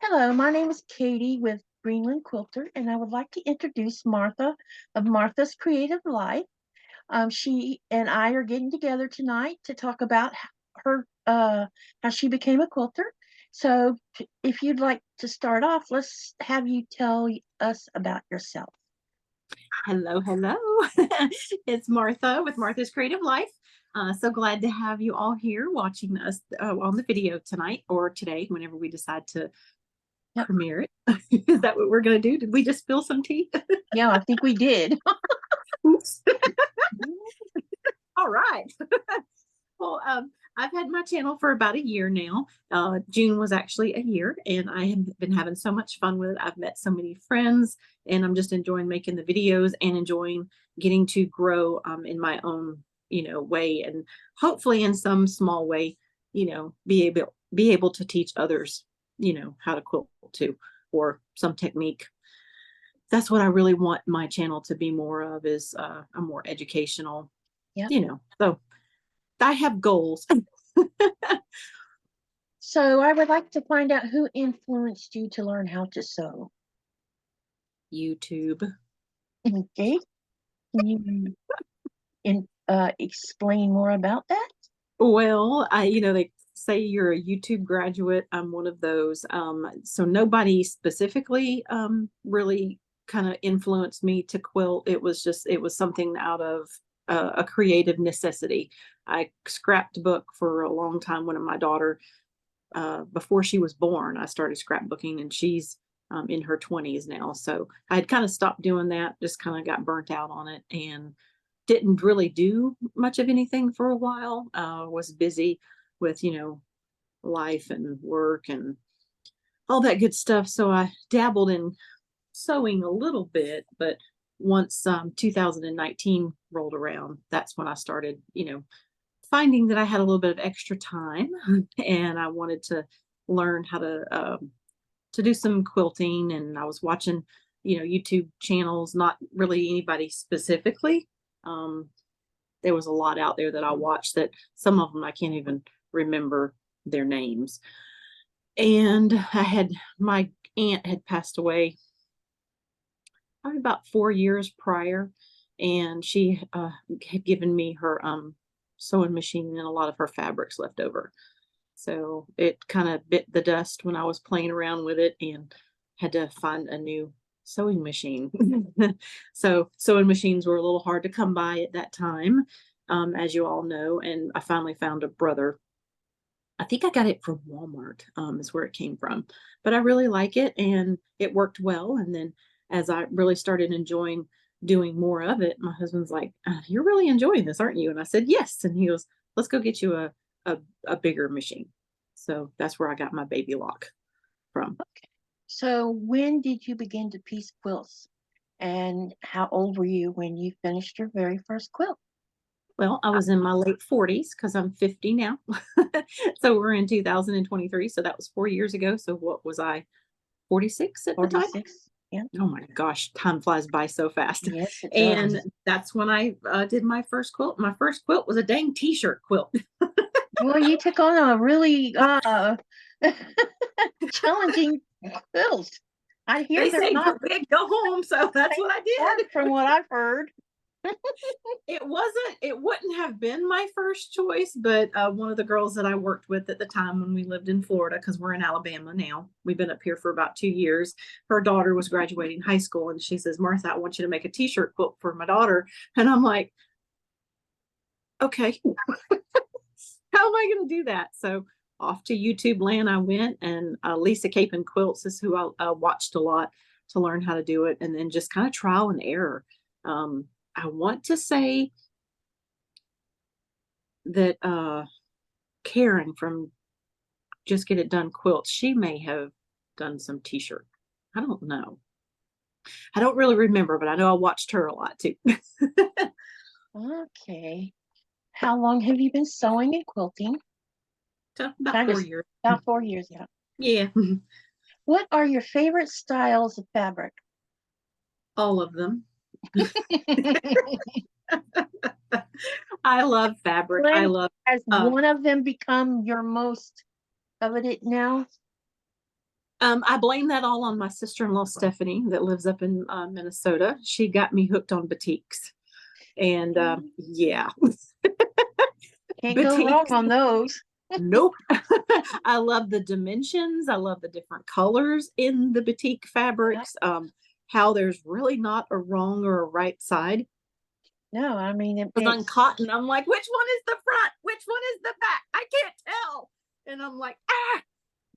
Hello, my name is Katy with Greenland Quilter, and I would like to introduce Martha of Martha's Creative Life. She and I are getting together tonight to talk about her how she became a quilter. So, if you'd like to start off, let's have you tell us about yourself. Hello, hello. It's Martha with Martha's Creative Life. So glad to have you all here watching us on the video tonight or today, whenever we decide to Yep. premiere it. Is that what we're going to do? Did we just spill some tea? Yeah, I think we did. Oops. All right. Well, I've had my channel for about a year now. June was actually a year, and I have been having so much fun with it. I've met so many friends, and I'm just enjoying making the videos and enjoying getting to grow in my own, way, and hopefully in some small way, be able to teach others, how to quilt too, or some technique. That's what I really want my channel to be more of is a more educational, Yep. So I have goals. So, I would like to find out who influenced you to learn how to sew. YouTube. Okay. Can you explain more about that? Well, they say you're a YouTube graduate. I'm one of those. So nobody specifically really kind of influenced me to quilt. It was something out of a creative necessity. I scrapped book for a long time when my daughter, before she was born, I started scrapbooking, and she's in her 20s now. So I had kind of stopped doing that, just kind of got burnt out on it, and didn't really do much of anything for a while. Was busy with, life and work and all that good stuff. So I dabbled in sewing a little bit, but once 2019 rolled around, that's when I started, finding that I had a little bit of extra time and I wanted to learn how to do some quilting. And I was watching, YouTube channels, not really anybody specifically. Um, there was a lot out there that I watched that some of them I can't even remember their names. And my aunt had passed away probably about 4 years prior, and she had given me her sewing machine and a lot of her fabrics left over. So it kind of bit the dust when I was playing around with it and had to find a new sewing machine. So sewing machines were a little hard to come by at that time, as you all know. And I finally found a brother. I think I got it from Walmart, is where it came from. But I really like it and it worked well. And then as I really started enjoying doing more of it, my husband's like, "You're really enjoying this, aren't you?" And I said, "Yes." And he goes, "Let's go get you a bigger machine." So that's where I got my baby lock from. Okay. So, when did you begin to piece quilts? And how old were you when you finished your very first quilt? Well, I Uh, was in my late 40s because I'm 50 now. So we're in 2023. So that was 4 years ago. So what was I, 46 at the time? 46. Yeah. Oh my gosh, time flies by so fast. Yes, it And does. that's when I did my first quilt. My first quilt was a dang t-shirt quilt. Well, you took on a really challenging quilt. I hear They they're say not go big, go home. So that's what I hard did. from what I've heard. It wouldn't have been my first choice, but one of the girls that I worked with at the time when we lived in Florida, because we're in Alabama now, we've been up here for about 2 years. Her daughter was graduating high school, and she says, "Martha, I want you to make a t-shirt quilt for my daughter." And I'm like, "Okay, how am I going to do that?" So off to YouTube land I went, and Lisa Capon Quilts is who I watched a lot to learn how to do it, and then just kind of trial and error. I want to say that Karen from Just Get It Done Quilts, she may have done some t-shirt. I don't know. I don't really remember, but I know I watched her a lot too. Okay. How long have you been sewing and quilting? So about Kind of 4 years. about 4 years, yeah. Yeah, What are your favorite styles of fabric? all of them. I love fabric. I When love has uh one of them become your most coveted now? I blame that all on my sister-in-law, Stephanie, that lives up in Minnesota. She got me hooked on batiks. And yeah, Can't go wrong batiks. on those. Nope. I love the dimensions. I love the different colors in the batik fabrics. How there's really not a wrong or a right side. No, I mean Because on cotton, I'm like, which one is the front? Which one is the back? I can't tell. And I'm like, ah.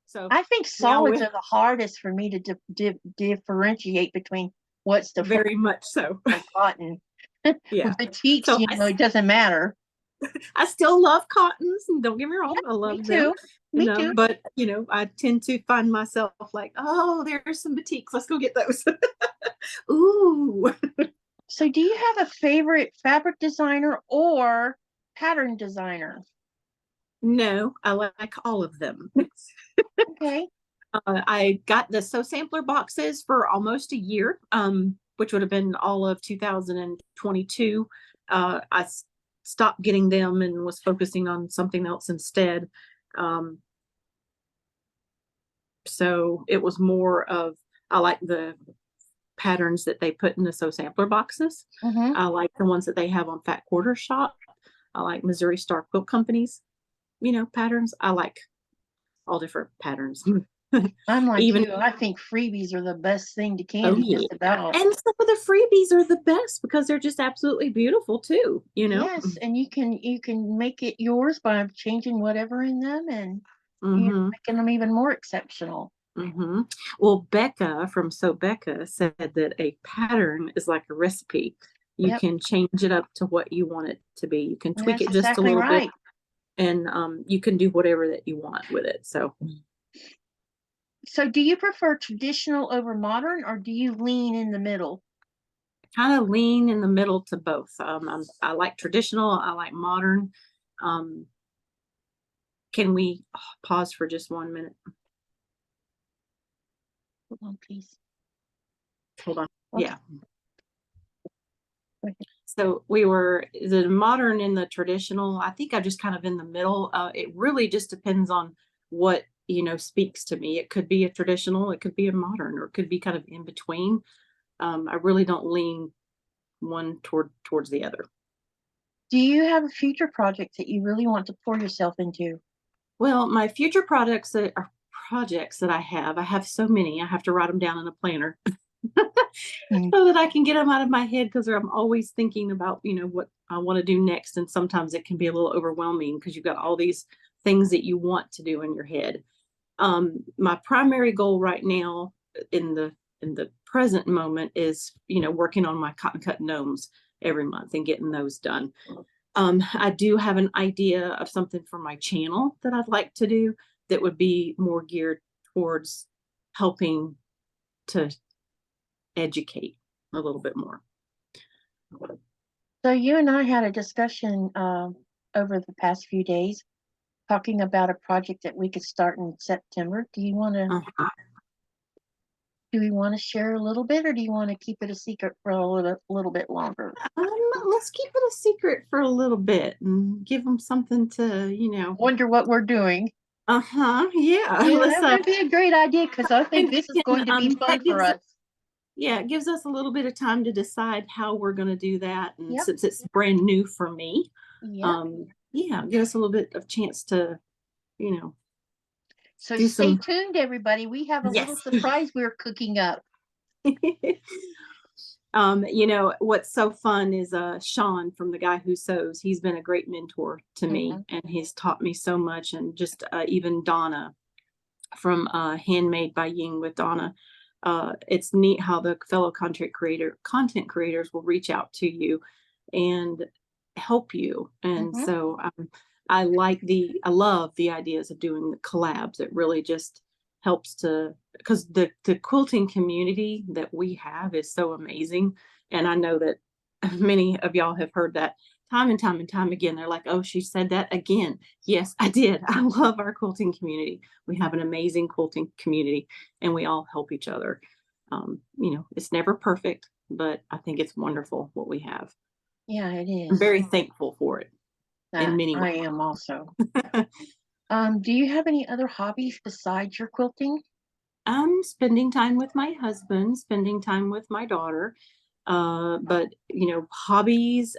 So I think now solids are the hardest for me to differentiate between what's the front very much so. and cotton. Yeah. Batiks, So it doesn't matter. I still love cottons. Don't get me wrong, I Me love them. too. Me too. But I tend to find myself like, oh, there's some batiks. Let's go get those. Ooh. So do you have a favorite fabric designer or pattern designer? No, I like all of them. Okay. I got the Sew Sampler boxes for almost a year, which would have been all of 2022. I stopped getting them and was focusing on something else instead. So it was more of, I like the patterns that they put in the Sew Sampler boxes. I like the ones that they have on Fat Quarter Shop. I like Missouri Star Quilt Company's, patterns. I like all different patterns. I'm like Even you. I think freebies are the best thing to oh candy, yeah, just about. and some of the freebies are the best because they're just absolutely beautiful too. Yes, and you can make it yours by changing whatever in them and making them even more exceptional. Well, Becca from So Becca said that a pattern is like a recipe. You Yep, can change it up to what you want it to be. You can and tweak that's it just a exactly little bit, right. and you can do whatever that you want with it. So So do you prefer traditional over modern, or do you lean in the middle? kind of lean in the middle to both. I like traditional. I like modern. Can we pause for just 1 minute? Hold on, please. Hold on. Okay. Yeah. So we were the modern and the traditional. I think I'm just kind of in the middle. It really just depends on what speaks to me. It could be a traditional, it could be a modern, or it could be kind of in between. I really don't lean one towards the other. Do you have a future project that you really want to pour yourself into? Well, my future projects that I have so many. I have to write them down in a planner. So that I can get them out of my head, because I'm always thinking about, what I want to do next. And sometimes it can be a little overwhelming because you've got all these things that you want to do in your head. My primary goal right now in the present moment is, working on my cotton cut gnomes every month and getting those done. I do have an idea of something for my channel that I'd like to do that would be more geared towards helping to educate a little bit more. So you and I had a discussion over the past few days talking about a project that we could start in September. Do you want to do we want to share a little bit, or do you want to keep it a secret for a little bit longer? Let's keep it a secret for a little bit and give them something to. Wonder what we're doing. Yeah. Yeah, that would be a great idea, because I think this is going to be fun for us. Yeah, it gives us a little bit of time to decide how we're going to do that. And Yep. since it's brand new for me, Yeah. give us a little bit of chance to, So do stay some. tuned, everybody. We have a little surprise we're cooking up. What's so fun is Sean from The Guy Who Sews. He's been a great mentor to me, and he's taught me so much. And just even Donna from Handmade by Ying with Donna. It's neat how the fellow content creators will reach out to you and help you. And so I love the ideas of doing the collabs. It really just helps because the quilting community that we have is so amazing. And I know that many of y'all have heard that time and time and time again. They're like, oh, she said that again. Yes, I did. I love our quilting community. We have an amazing quilting community, and we all help each other. It's never perfect, but I think it's wonderful what we have. Yeah, it is. I'm very thankful for it in many ways. I am also. Do you have any other hobbies besides your quilting? Spending time with my husband, spending time with my daughter. But hobbies,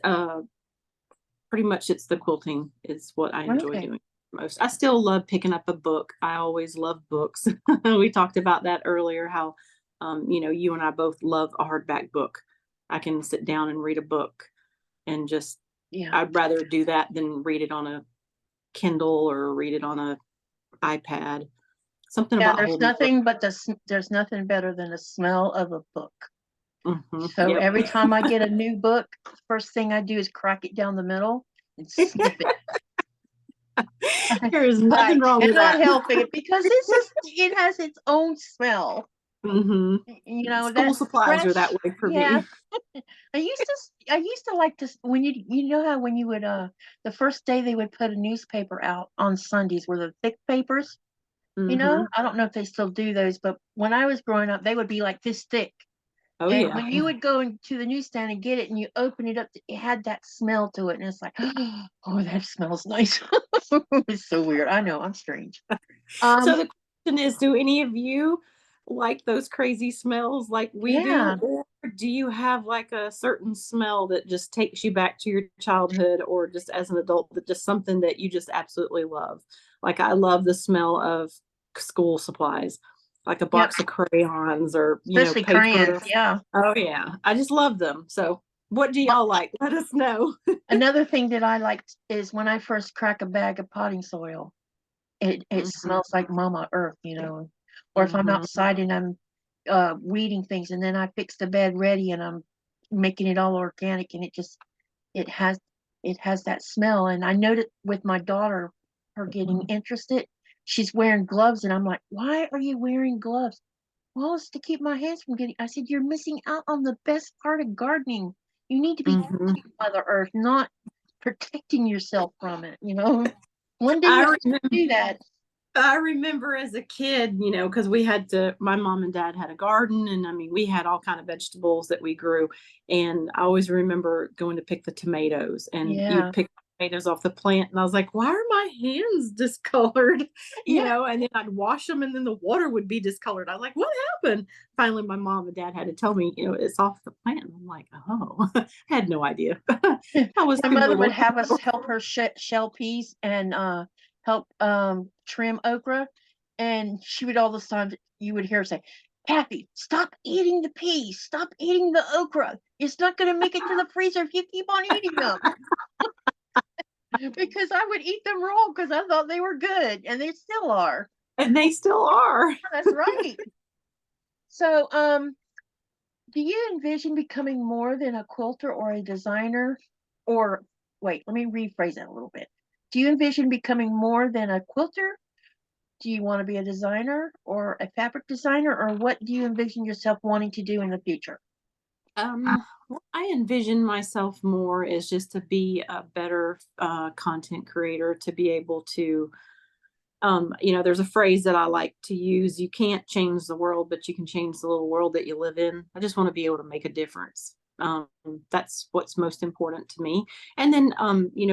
pretty much it's the quilting is what I enjoy Okay. doing most. I still love picking up a book. I always love books. We talked about that earlier, how you and I both love a hardback book. I can sit down and read a book and just Yeah. I'd rather do that than read it on a Kindle or read it on a iPad. Something Yeah, about there's holding a book. nothing but there's nothing better than the smell of a book. So Yep. every time I get a new book, first thing I do is crack it down the middle and sniff it. There is I nothing wrong with cannot that. help it because it has its own smell. That School supplies are that fresh. way for Yeah. me. I used to like to when you know how when you would the first day they would put a newspaper out on Sundays were the thick papers. Hmm. I don't know if they still do those, but when I was growing up, they would be like this thick. Oh And yeah. when you would go into the newsstand and get it and you open it up, it had that smell to it. And it's like, oh, that smells nice. It's so weird. I know, I'm strange. So Um, the question is, do any of you like those crazy smells like we do, yeah, or do you have like a certain smell that just takes you back to your childhood, or just as an adult, that just something that you just absolutely love? Like I love the smell of school supplies, like a yep, box of crayons or especially crayons. paper. Yeah. Oh yeah, I just love them. So what do Well, y'all like? Let us know. another thing that I liked is when I first crack a bag of potting soil, it Hmm. smells like Mama Earth. Or if I'm Hmm. outside and I'm weeding things and then I fix the bed ready and I'm making it all organic and it has it has that smell. And I noticed with my daughter, her getting interested, she's wearing gloves and I'm like, why are you wearing gloves? Well, it's to keep my hands from getting. I said, you're missing out on the best part of gardening. You need to be Hmm. Mother Earth, not protecting yourself from it. When did we I do that? I remember as a kid, because my mom and dad had a garden, and I mean, we had all kind of vegetables that we grew. And I always remember going to pick the tomatoes, and you'd Yeah. pick tomatoes off the plant. And I was like, why are my hands discolored? Yeah. And then I'd wash them, and then the water would be discolored. I was like, what happened? Finally, my mom and dad had to tell me, it's off the plant. And I'm like, oh, I had no idea. I was My too mother would little. have us help her shell peas and help trim okra, and she would all the time you would hear her say, "Kathy, stop eating the peas. Stop eating the okra. It's not going to make it to the freezer if you keep on eating them." Because I would eat them raw because I thought they were good, and they still are. And they still are. That's right. So, do you envision becoming more than a quilter or a designer? Or wait, let me rephrase that a little bit. Do you envision becoming more than a quilter? Do you want to be a designer or a fabric designer, or what do you envision yourself wanting to do in the future? What I envision myself more is just to be a better content creator, to be able to, there's a phrase that I like to use: you can't change the world, but you can change the little world that you live in. I just want to be able to make a difference. That's what's most important to me. And then,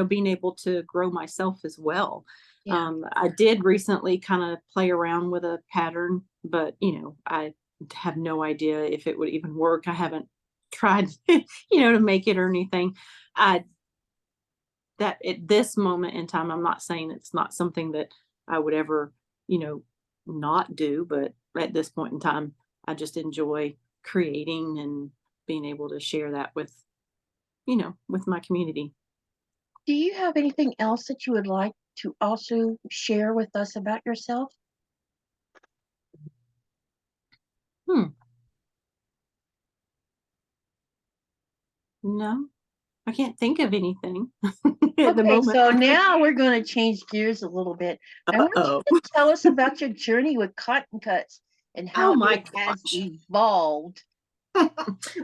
being able to grow myself as well. Yeah. I did recently kind of play around with a pattern, but, I have no idea if it would even work. I haven't tried, to make it or anything. I that at this moment in time, I'm not saying it's not something that I would ever, you know, not do, but at this point in time, I just enjoy creating and being able to share that with my community. Do you have anything else that you would like to also share with us about yourself? Hmm. No, I can't think of anything at the Okay, moment. so now we're going to change gears a little bit. I want Uh-oh. you to tell us about your journey with cotton cuts and Oh how my it has gosh. evolved.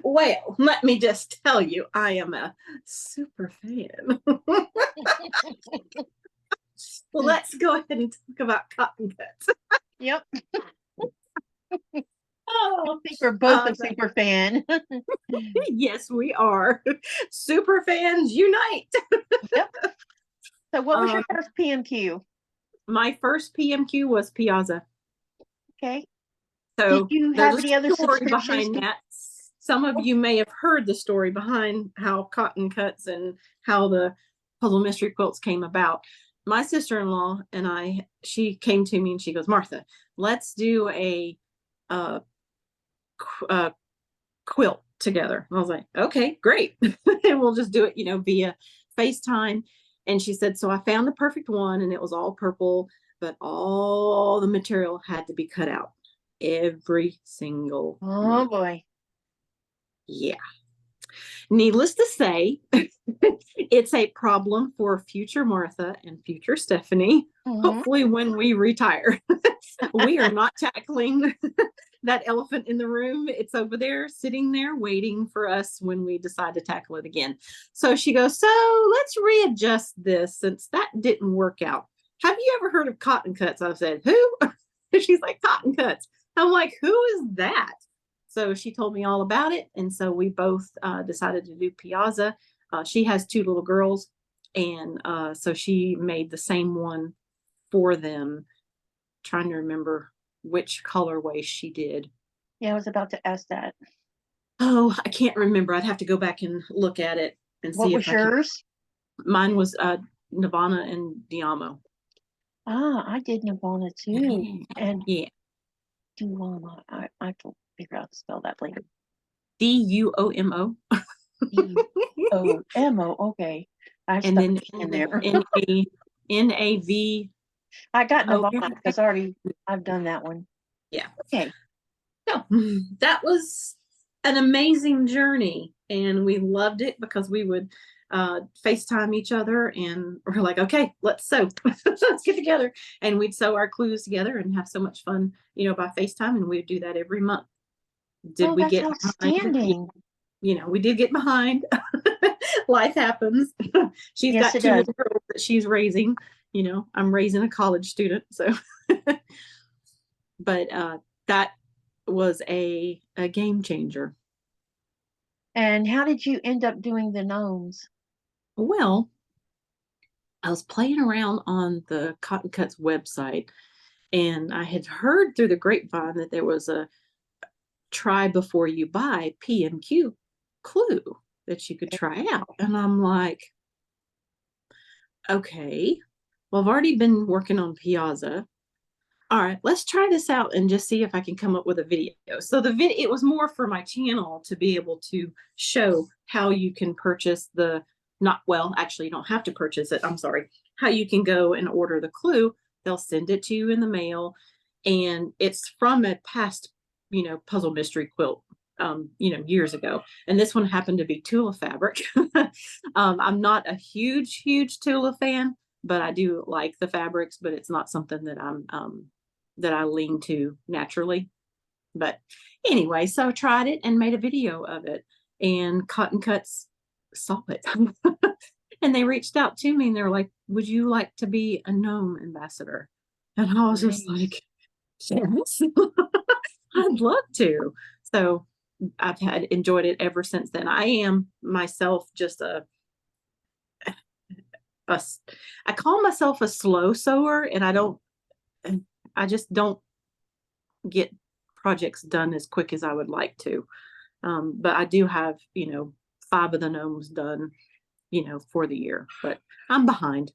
Well, let me just tell you, I am a super fan. Well, let's go ahead and talk about cotton cuts. Yep, I Oh, think we're both uh, a super fan. yes, we are. Super fans unite. Yep. So, what was your Um, first PMQ? my first PMQ was Piazza. Okay. Did So you there's have any other a story subscriptions? behind that. Some of you may have heard the story behind how cotton cuts and how the puzzle mystery quilts came about. My sister-in-law and she came to me and she goes, Martha, let's do a quilt together. I was like, okay, great. And we'll just do it, via FaceTime. And she said, so I found the perfect one and it was all purple, but all the material had to be cut out. Every single Oh one. boy. Yeah. Needless to say, it's a problem for future Martha and future Stephanie. Hopefully, when we retire, we are not tackling that elephant in the room. It's over there, sitting there, waiting for us when we decide to tackle it again. So she goes, so let's readjust this since that didn't work out. Have you ever heard of cotton cuts? I said, who? She's like, cotton cuts. I'm like, who is that? So she told me all about it. And so we both decided to do Piazza. She has 2 little girls. And so she made the same one for them. Trying to remember which colorway she did. Yeah, I was about to ask that. Oh, I can't remember. I'd have to go back and look at it and What see was if I can. yours? Mine was Nirvana and Diamo. Ah, I did Nirvana too. And Yeah. Duomo. I can figure out how to spell that later. Duomo. Duomo. Okay. I And stuck then in there. NAV. I got Nirvana because I've done that one. Yeah. Okay. So that was an amazing journey, and we loved it because we would FaceTime each other, and we're like, okay, let's sew. Let's get together, and we'd sew our clues together and have so much fun, by FaceTime, and we'd do that every month. Did Oh, we that's get behind? outstanding. We did get behind. Life happens. She's Yes, got it 2 does. little girls that she's raising. I'm raising a college student, so. But that was a game changer. And how did you end up doing the gnomes? Well, I was playing around on the Cotton Cuts website, and I had heard through the grapevine that there was a try before you buy PMQ clue that you could try out. And I'm like, okay, well, I've already been working on Piazza. All right, let's try this out and just see if I can come up with a video. So it was more for my channel to be able to show how you can purchase actually you don't have to purchase it. I'm sorry. How you can go and order the clue. They'll send it to you in the mail, and it's from a past, puzzle mystery quilt, years ago. And this one happened to be Tula fabric. I'm not a huge Tula fan, but I do like the fabrics, but it's not something that that I lean to naturally. But anyway, so I tried it and made a video of it, and Cotton Cuts saw it. And they reached out to me and they were like, would you like to be a gnome ambassador? And I was just like, yes, I'd love to. So I've enjoyed it ever since then. I am myself just I call myself a slow sewer, and I just don't get projects done as quick as I would like to. But I do have, 5 of the gnomes done, for the year, but I'm behind.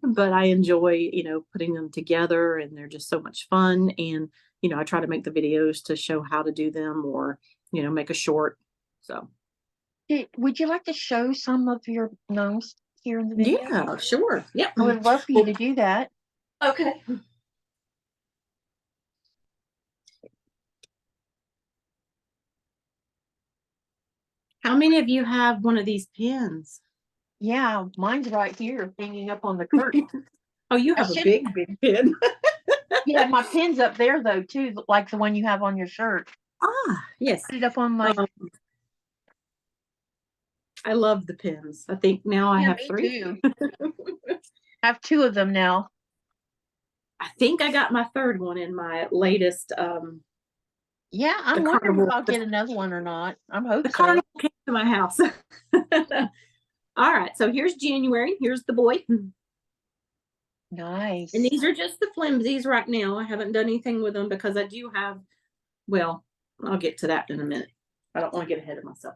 But I enjoy, putting them together, and they're just so much fun. And, I try to make the videos to show how to do them, or, make a short. So. Would you like to show some of your gnomes here in the video? Yeah, sure. Yep. I would love for you to do that. Okay. How many of you have one of these pins? Yeah, mine's right here hanging up on the curtain. Oh, you have a big pin. You have my pins up there though too, like the one you have on your shirt. Yes. Put it up on my. I love the pins. I think now I have 3. Too. I have 2 of them now. I think I got my 3rd one in my latest. Yeah, I'm wondering if I'll get another one or not. I'm hoping the carnival came to my house. All right, so here's January. Here's the boy. Nice. And these are just the flimsies right now. I haven't done anything with them because I do have, well, I'll get to that in a minute. I don't want to get ahead of myself.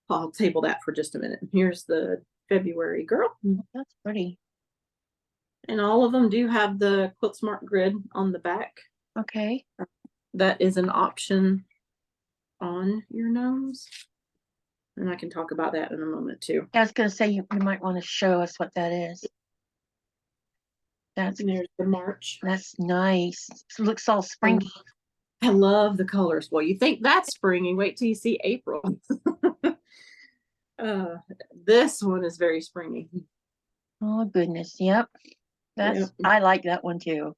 I'll table that for just a minute. Here's the February girl. That's pretty. And all of them do have the Quilt Smart grid on the back. Okay. That is an option on your nose. And I can talk about that in a moment too. I was going to say you might want to show us what that is. And there's the March. That's nice. It looks all springy. I love the colors. Well, you think that's springy. Wait till you see April. This one is very springy. Oh goodness. Yep. Yep. I like that one too.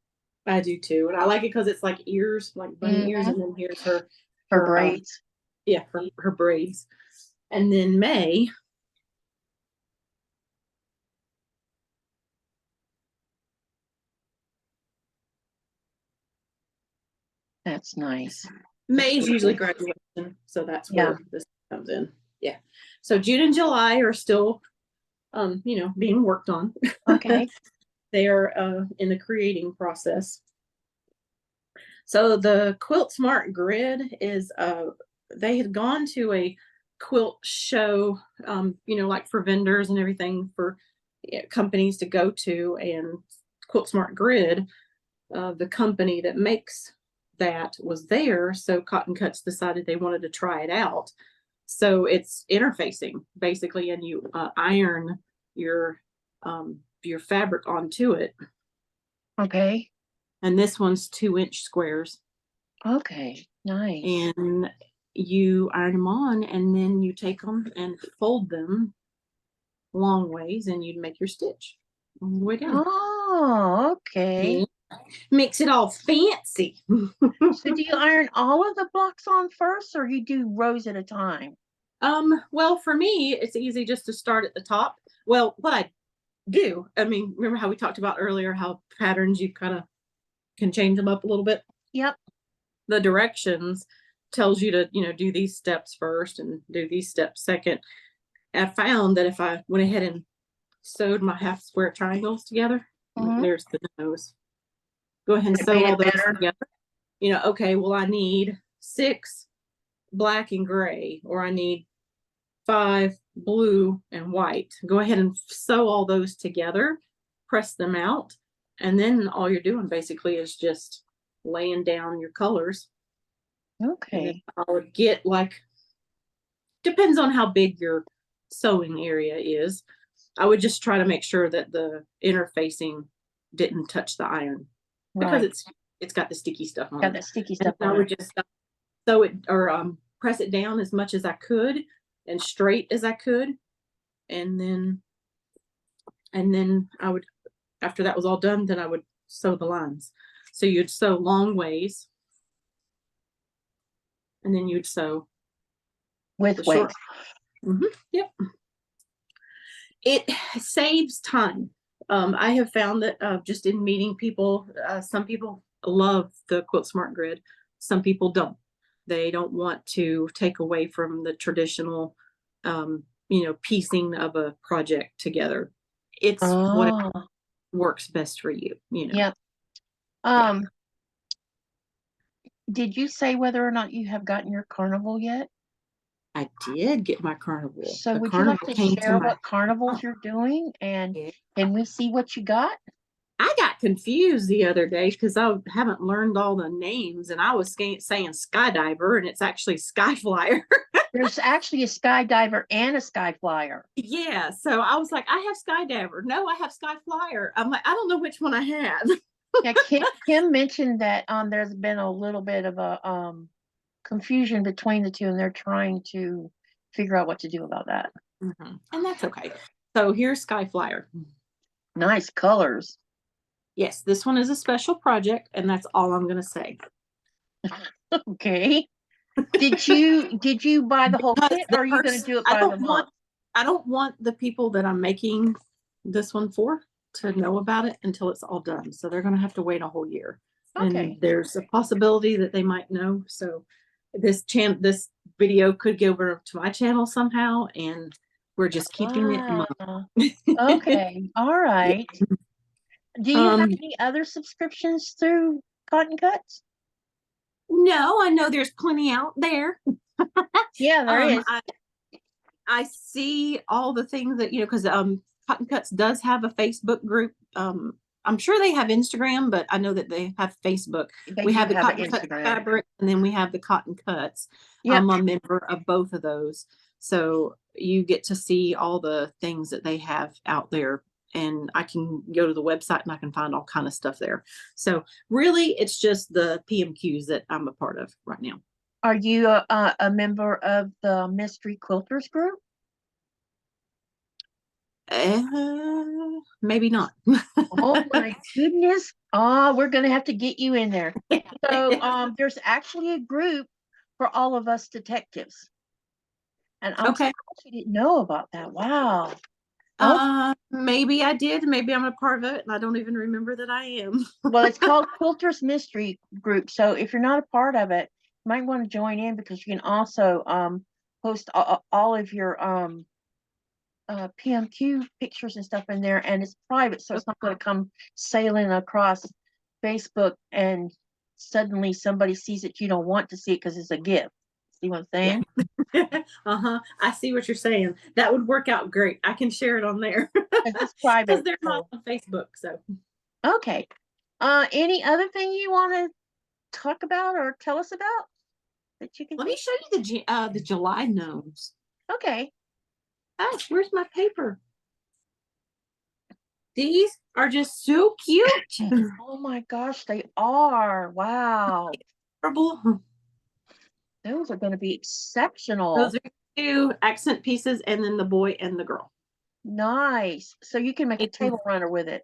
I do too. And I like it because it's like ears, like bunny ears, and then here's her braids. Yeah, her braids. And then May. That's nice. May is usually graduation, so that's where this comes in. Yeah. So June and July are still, being worked on. Okay. They are in the creating process. So the Quilt Smart grid is, they had gone to a quilt show, like for vendors and everything for companies to go to, and Quilt Smart grid, the company that makes that was there. So Cotton Cuts decided they wanted to try it out. So it's interfacing basically, and you iron your fabric onto it. Okay. And this one's 2-inch squares. Okay. Nice. And you iron them on, and then you take them and fold them long ways, and you'd make your stitch all the way down. Oh, okay. Yeah. Makes it all fancy. So do you iron all of the blocks on first, or you do rows at a time? Well, for me, it's easy just to start at the top. Well, what I do, remember how we talked about earlier, how patterns you kind of can change them up a little bit? Yep. The directions tells you to, do these steps first and do these steps second. I found that if I went ahead and sewed my half square triangles together, there's the nose. Go ahead and sew all those together. Okay, well, I need 6 black and gray, or I need 5 blue and white. Go ahead and sew all those together, press them out, and then all you're doing basically is just laying down your colors. Okay. I would get, depends on how big your sewing area is. I would just try to make sure that the interfacing didn't touch the iron, because it's got the sticky stuff on it. Got the sticky stuff on it. I would just sew it, or press it down as much as I could and straight as I could, and then I would, after that was all done, then I would sew the lines. So you'd sew long ways, and then you'd sew with ways. Yep. It saves time. I have found that just in meeting people, some people love the Quilt Smart grid. Some people don't. They don't want to take away from the traditional, piecing of a project together. It's what works best for you, Yep. Did you say whether or not you have gotten your carnival yet? I did get my carnival. So would you like to share what carnivals you're doing, and can we see what you got? I got confused the other day because I haven't learned all the names, and I was saying skydiver, and it's actually sky flyer. There's actually a skydiver and a sky flyer. Yeah, so I was like, I have skydiver. No, I have sky flyer. I'm like, I don't know which one I have. Yeah, Kim mentioned that there's been a little bit of a confusion between the two, and they're trying to figure out what to do about that. And that's okay. So here's sky flyer. Nice colors. Yes, this one is a special project, and that's all I'm going to say. Okay. Did you buy the whole kit, or are you going to do it by the month? I don't want the people that I'm making this one for to know about it until it's all done. So they're going to have to wait a whole year. Okay. And there's a possibility that they might know. So this video could go over to my channel somehow, and We're just keeping it in Ah, mind. okay. All Yeah. right. Do you have Um, any other subscriptions through Cotton Cuts? no, I know there's plenty out there. Yeah, there Um, is. I I see all the things that, because Cotton Cuts does have a Facebook group. I'm sure they have Instagram, but I know that they have Facebook. They We do have the have an Cotton Cuts Instagram. fabric, and then we have the Cotton Cuts. Yep. I'm a member of both of those, so you get to see all the things that they have out there. And I can go to the website and I can find all kind of stuff there. So really, it's just the PMQs that I'm a part of right now. Are you a member of the Mystery Quilters group? Maybe not. Oh my goodness. Oh, we're gonna have to get you in there. So there's actually a group for all of us detectives. And I'm Okay. surprised you didn't know about that. Wow. Oh, Maybe I did. Maybe I'm a part of it, and I don't even remember that I am. well, it's called Quilters Mystery Group. So if you're not a part of it, you might want to join in because you can also post all of your PMQ pictures and stuff in there, and it's private, so it's not going to come sailing across Facebook and suddenly somebody sees it. You don't want to see it because it's a gift. See what I'm Yeah. saying? I see what you're saying. That would work out great. I can share it on there It's because private. they're not So on Facebook. So okay. Any other thing you want to talk about or tell us about that you can let me think? show you the July gnomes. Okay. Oh, where's my paper? These are just so cute. Oh my gosh, they are. Wow. Adorable. Those are going to be exceptional. Those are two accent pieces, and then the boy and the girl. Nice. So you can make a It, table runner with it.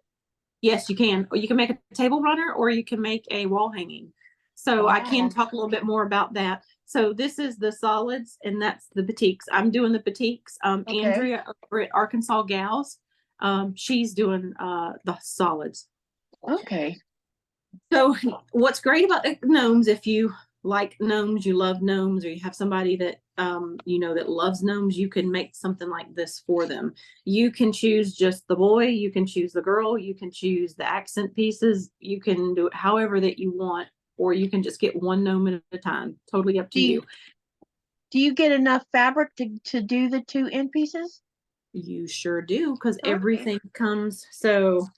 yes, you can. Or you can make a table runner, or you can make a wall hanging. So I can Wow. talk a little bit more about that. So this is the solids, and that's the batiks. I'm doing the batiks. Okay. Andrea over at Arkansas Gals, she's doing the solids. Okay. So what's great about the gnomes, if you like gnomes, you love gnomes, or you have somebody that that loves gnomes, you can make something like this for them. You can choose just the boy, you can choose the girl, you can choose the accent pieces, you can do it however that you want, or you can just get one gnome at a time. Totally up to Do you you. do you get enough fabric to do the two end pieces? You sure do, because Okay. everything comes. So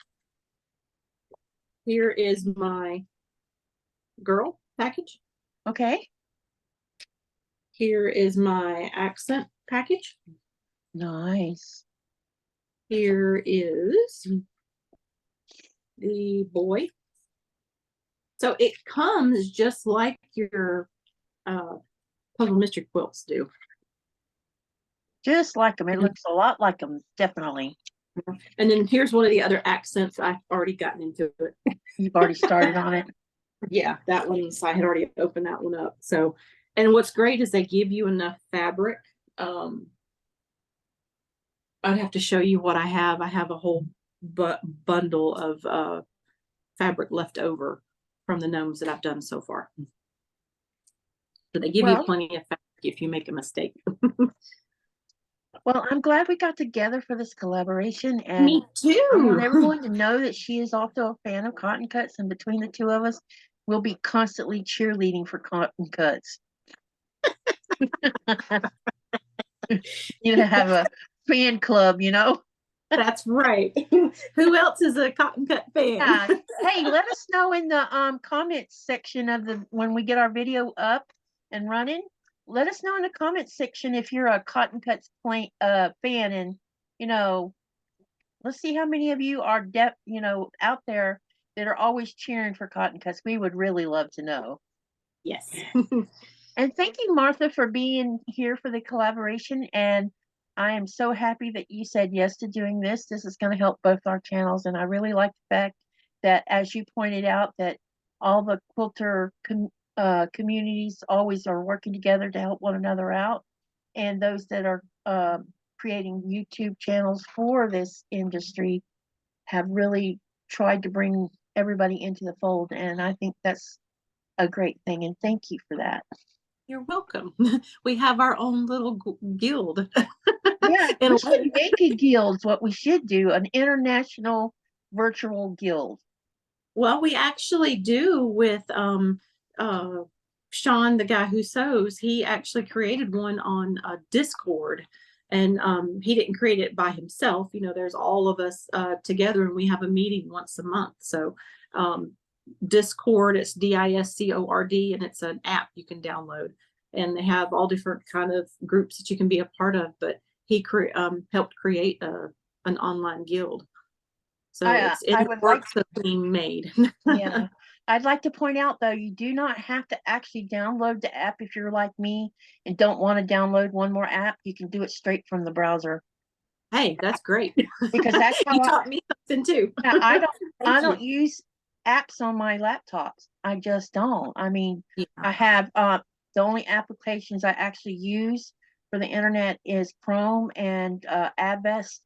here is my girl package. Okay. Here is my accent package. Nice. Here is the boy. So it comes just like your puzzle mystery quilts do. Just like them. It looks a lot like them, definitely. And then here's one of the other accents. I've already gotten into it. You've already started on it. Yeah, that one's, I had already opened that one up. So, and what's great is they give you enough fabric. I'd have to show you what I have. I have a whole bundle of fabric left over from the gnomes that I've done so far. So they give you Well, plenty of fabric if you make a mistake. well, I'm glad we got together for this collaboration, and Me I want too. everyone to know that she is also a fan of Cotton Cuts, and between the two of us, we'll be constantly cheerleading for Cotton Cuts. You have a fan club, you know? That's right. Who else is a cotton cut fan? Yeah. Hey, let us know in the comments section of the when we get our video up and running. Let us know in the comments section if you're a Cotton Cuts fan, and you know, let's see how many of you are out there that are always cheering for Cotton Cuts. We would really love to know. Yes. And thank you, Martha, for being here for the collaboration. And I am so happy that you said yes to doing this. This is going to help both our channels. And I really like the fact that, as you pointed out, that all the quilter communities always are working together to help one another out. And those that are creating YouTube channels for this industry have really tried to bring everybody into the fold. And I think that's a great thing. And thank you for that. You're welcome. We have our own little guild. Yeah, And we should make a guild. What we should do, an international virtual guild. well, we actually do with uh Sean, the guy who sews. He actually created one on Discord, and he didn't create it by himself. You know, there's all of us together, and we have a meeting once a month. So um Discord, it's Discord, and it's an app you can download, and they have all different kind of groups that you can be a part of. But he helped create an online guild, so it's in I the would like, works of being made. yeah, I'd like to point out though, you do not have to actually download the app if you're like me and don't want to download one more app. You can do it straight from the browser Hey, that's great. because that's You how taught me something too. yeah, I Thank you. don't use apps on my laptops. I just don't. I mean, Yeah. I have the only applications I actually use for the internet is Chrome and Avest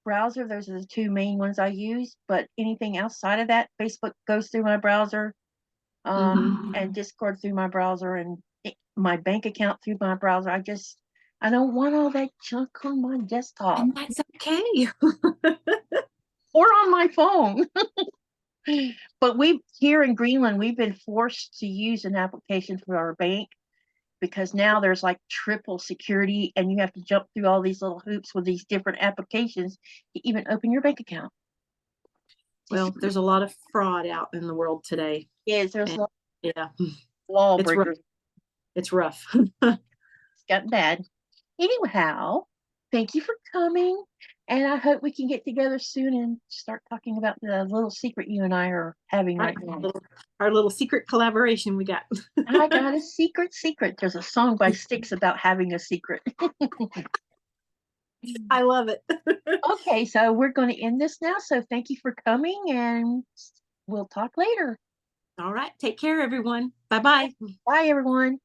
browser. Those are the two main ones I use. But anything outside of that, Facebook goes through my browser, and Discord through my browser, and my bank account through my browser. I don't want all that junk on my desktop And that's okay. or on my phone. But we here in Greenland, we've been forced to use an application for our bank because now there's like triple security and you have to jump through all these little hoops with these different applications to even open your bank account. Well, there's a lot of fraud out in the world today. Yes, there's And yeah, it's rough. lawbreakers. It's rough. It's gotten bad. Anyhow, thank you for coming. And I hope we can get together soon and start talking about the little secret you and I are having right now. Our little secret collaboration we got. I got a secret. There's a song by Styx about having a secret. I love it. Okay, so we're going to end this now. So thank you for coming and we'll talk later. All right. Take care, everyone. Bye bye. Bye, everyone.